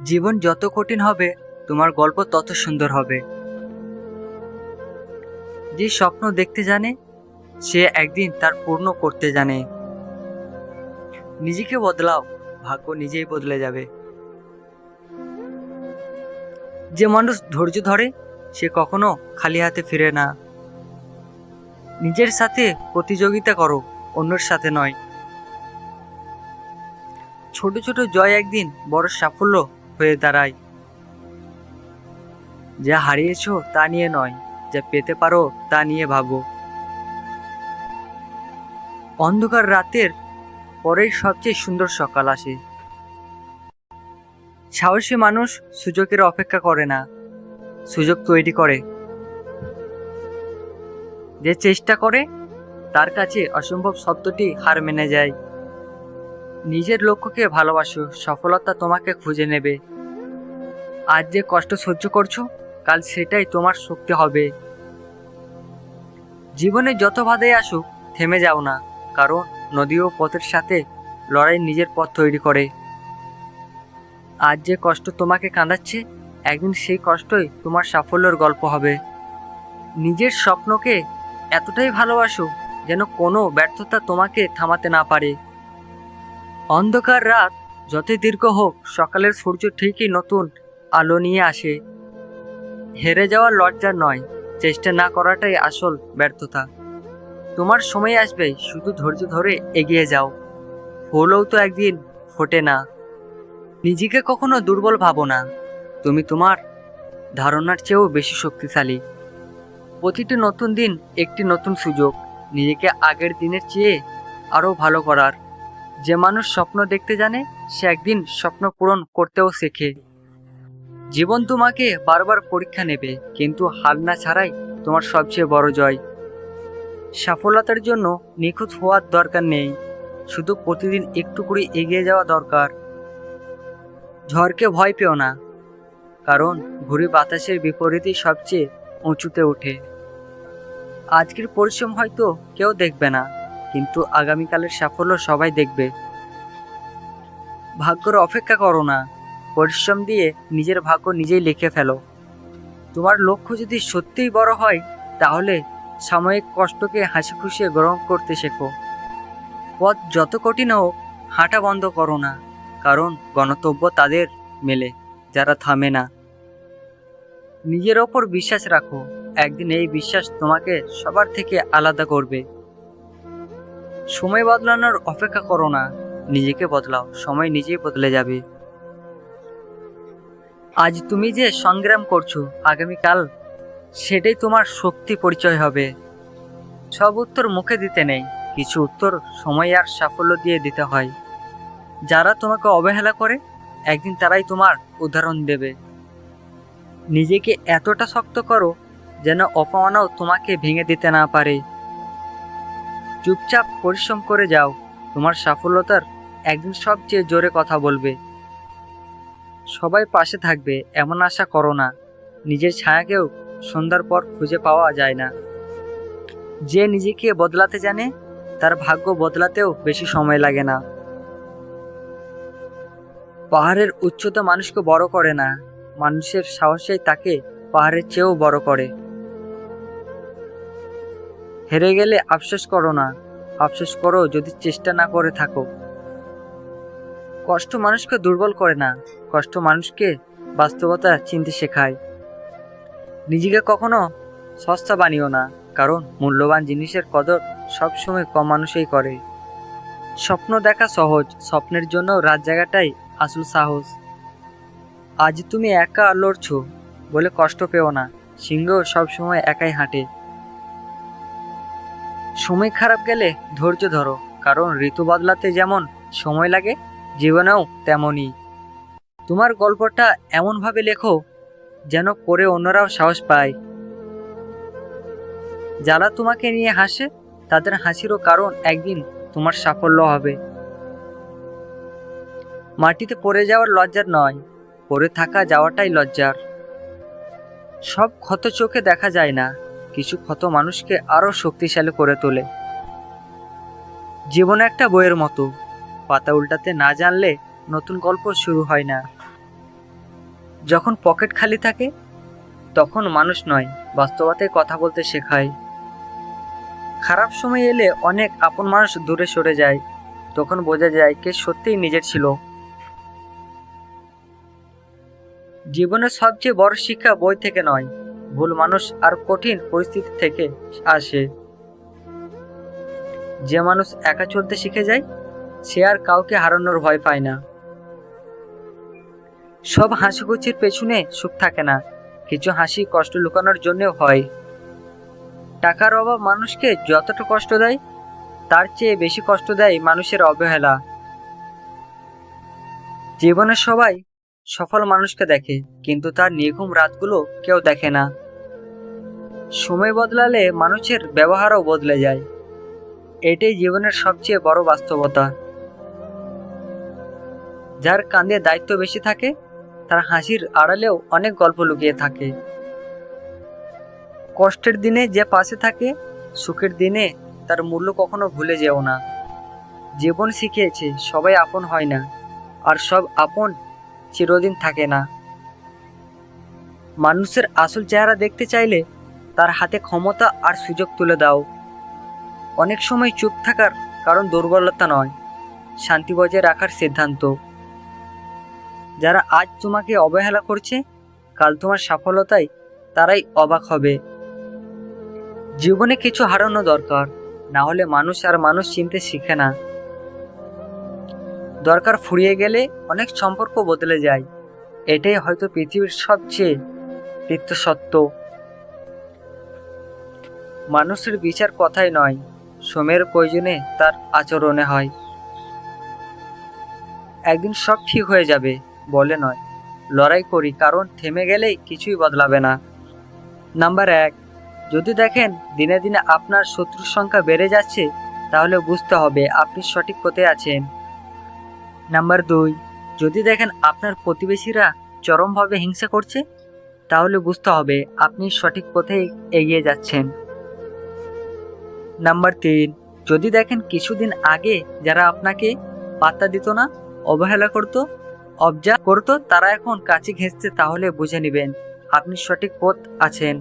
জীবন যত কঠিন হবে তোমার গল্প তত সুন্দর হবে। যে স্বপ্ন দেখতে জানে সে একদিন তার পূর্ণ করতে জানে। নিজেকে বদলাও, ভাগ্য নিজেই বদলে যাবে। যে মানুষ ধৈর্য ধরে সে কখনো খালি হাতে ফিরে না। নিজের সাথে প্রতিযোগিতা করো, অন্যের সাথে নয়। ছোট ছোট জয় একদিন বড় সাফল্য হয়ে দাঁড়ায়। যা হারিয়েছো তা নিয়ে নয়, যা পেতে পারো তা নিয়ে ভাবো। অন্ধকার রাতের পরেই সবচেয়ে সুন্দর সকাল আসে। সাহসী মানুষ সুযোগের অপেক্ষা করে না, সুযোগ তৈরি করে। যে চেষ্টা করে তার কাছে অসম্ভব শব্দটি হার মেনে যায়। নিজের লক্ষ্যকে ভালোবাসো, সফলতা তোমাকে খুঁজে নেবে। আজ যে কষ্ট সহ্য করছো কাল সেটাই তোমার শক্তি হবে। জীবনে যত বাধাই আসুক থেমে যাও না, কারণ নদী ও পথের সাথে লড়াই নিজের পথ তৈরি করে। আজ যে কষ্ট তোমাকে কাঁদাচ্ছে একদিন সেই কষ্টই তোমার সাফল্যের গল্প হবে। নিজের স্বপ্নকে এতটাই ভালোবাসো যেন কোনো ব্যর্থতা তোমাকে থামাতে না পারে। অন্ধকার রাত যতই দীর্ঘ হোক সকালের সূর্য ঠিকই নতুন আলো নিয়ে আসে। হেরে যাওয়ার লজ্জা নয়, চেষ্টা না করাটাই আসল ব্যর্থতা। তোমার সময় আসবে, শুধু ধৈর্য ধরে এগিয়ে যাও। ফুলও তো একদিন ফোটে না। নিজেকে কখনো দুর্বল ভাবো না, তুমি তোমার ধারণার চেয়েও বেশি শক্তিশালী। প্রতিটি নতুন দিন একটি নতুন সুযোগ নিজেকে আগের দিনের চেয়ে আরও ভালো করার। যে মানুষ স্বপ্ন দেখতে জানে সে একদিন স্বপ্ন পূরণ করতেও শেখে। জীবন তোমাকে বারবার পরীক্ষা নেবে, কিন্তু হার না ছাড়াই তোমার সবচেয়ে বড় জয়। সফলতার জন্য নিখুঁত হওয়ার দরকার নেই, শুধু প্রতিদিন একটু করে এগিয়ে যাওয়া দরকার। ঝড়কে ভয় পেও না, কারণ ঘুরে বাতাসের বিপরীতই সবচেয়ে উঁচুতে ওঠে। আজকের পরিশ্রম হয়তো কেউ দেখবে না, কিন্তু আগামীকালের সাফল্য সবাই দেখবে। ভাগ্যের অপেক্ষা করো না, পরিশ্রম দিয়ে নিজের ভাগ্য নিজেই লিখে ফেলো। তোমার লক্ষ্য যদি সত্যিই বড় হয় তাহলে সাময়িক কষ্টকে হাসি খুশি গ্রহণ করতে শেখো। পথ যত কঠিন হোক হাঁটা বন্ধ করো না, কারণ গন্তব্য তাদের মেলে যারা থামে না। নিজের ওপর বিশ্বাস রাখো, একদিন এই বিশ্বাস তোমাকে সবার থেকে আলাদা করবে। সময় বদলানোর অপেক্ষা করো না, নিজেকে বদলাও, সময় নিজেই বদলে যাবে। আজ তুমি যে সংগ্রাম করছো আগামীকাল সেটাই তোমার শক্তি পরিচয় হবে। সব উত্তর মুখে দিতে নেই, কিছু উত্তর সময় আর সাফল্য দিয়ে দিতে হয়। যারা তোমাকে অবহেলা করে একদিন তারাই তোমার উদাহরণ দেবে। নিজেকে এতটা শক্ত করো যেন অপমানও তোমাকে ভেঙে দিতে না পারে। চুপচাপ পরিশ্রম করে যাও, তোমার সাফল্যতার একদিন সবচেয়ে জোরে কথা বলবে। সবাই পাশে থাকবে এমন আশা করো না, নিজের ছায়াকেও সন্ধ্যার পর খুঁজে পাওয়া যায় না। যে নিজেকে বদলাতে জানে তার ভাগ্য বদলাতেও বেশি সময় লাগে না। পাহাড়ের উচ্চতা মানুষকে বড় করে না, মানুষের সাহসেই তাকে পাহাড়ের চেয়েও বড় করে। হেরে গেলে আফসোস করো না, আফসোস করো যদি চেষ্টা না করে থাকো। কষ্ট মানুষকে দুর্বল করে না, কষ্ট মানুষকে বাস্তবতা চিনতে শেখায়। নিজেকে কখনো সস্তা বানিও না, কারণ মূল্যবান জিনিসের কদর সবসময় কম মানুষই করে। স্বপ্ন দেখা সহজ, স্বপ্নের জন্য রাত জায়গাটাই আসল সাহস। আজ তুমি একা লড়ছো বলে কষ্ট পেও না, সিংহ সবসময় একাই হাঁটে। সময় খারাপ গেলে ধৈর্য ধরো, কারণ ঋতু বদলাতে যেমন সময় লাগে জীবনেও তেমনই। তোমার গল্পটা এমনভাবে লেখো যেন পড়ে অন্যরাও সাহস পায়। যারা তোমাকে নিয়ে হাসে তাদের হাসিরও কারণ একদিন তোমার সাফল্য হবে। মাটিতে পড়ে যাওয়ার লজ্জার নয়, পড়ে থাকা যাওয়াটাই লজ্জার। সব ক্ষত চোখে দেখা যায় না, কিছু ক্ষত মানুষকে আরো শক্তিশালী করে তোলে। জীবন একটা বইয়ের মতো, পাতা উল্টাতে না জানলে নতুন গল্প শুরু হয় না। যখন পকেট খালি থাকে তখন মানুষ নয়, বাস্তবতায় কথা বলতে শেখায়। খারাপ সময় এলে অনেক আপন মানুষ দূরে সরে যায়, তখন বোঝা যায় কে সত্যিই নিজের ছিল। জীবনের সবচেয়ে বড় শিক্ষা বই থেকে নয়, ভুল মানুষ আর কঠিন পরিস্থিতি থেকে আসে। যে মানুষ একা চলতে শিখে যায় সে আর কাউকে হারানোর ভয় পায় না। সব হাসিখুশির পেছনে সুখ থাকে না, কিছু হাসি কষ্ট লুকানোর জন্যও হয়। টাকার অভাব মানুষকে যতটা কষ্ট দেয় তার চেয়ে বেশি কষ্ট দেয় মানুষের অবহেলা। জীবনে সবাই সফল মানুষকে দেখে, কিন্তু তার নির্ঘুম রাতগুলো কেউ দেখে না। সময় বদলালে মানুষের ব্যবহারও বদলে যায়, এটাই জীবনের সবচেয়ে বড় বাস্তবতা। যার কাঁধে দায়িত্ব বেশি থাকে তার হাসির আড়ালেও অনেক গল্প লুকিয়ে থাকে। কষ্টের দিনে যে পাশে থাকে, সুখের দিনে তার মূল্য কখনো ভুলে যেও না। জীবন শিখিয়েছে সবাই আপন হয় না, আর সব আপন চিরদিন থাকে না। মানুষের আসল চেহারা দেখতে চাইলে তার হাতে ক্ষমতা আর সুযোগ তুলে দাও। অনেক সময় চুপ থাকার কারণ দুর্বলতা নয়, শান্তি বজায় রাখার সিদ্ধান্ত। যারা আজ তোমাকে অবহেলা করছে কাল তোমার সফলতায় তারাই অবাক হবে। জীবনে কিছু হারানো দরকার, না হলে মানুষ আর মানুষ চিনতে শিখে না। দরকার ফুরিয়ে গেলে অনেক সম্পর্ক বদলে যায়, এটাই হয়তো পৃথিবীর সবচেয়ে তিক্ত সত্য। মানুষের বিচার কথাই নয়, সময়ের প্রয়োজনে তার আচরণে হয়। একদিন সব ঠিক হয়ে যাবে বলে নয়, লড়াই করি, কারণ থেমে গেলেই কিছুই বদলাবে না। নাম্বার 1, যদি দেখেন দিনে দিনে আপনার শত্রুর সংখ্যা বেড়ে যাচ্ছে তাহলে বুঝতে হবে আপনি সঠিক পথে আছেন। নাম্বার 2, যদি দেখেন আপনার প্রতিবেশীরা চরমভাবে হিংসা করছে তাহলে বুঝতে হবে আপনি সঠিক পথে এগিয়ে যাচ্ছেন। নাম্বার 3, যদি দেখেন কিছুদিন আগে যারা আপনাকে পাত্তা দিত না, অবহেলা করতো, অবজার্ভ করতো, তারা এখন কাছে ঘেঁষছে তাহলে বুঝে নেবেন আপনি সঠিক পথ আছেন।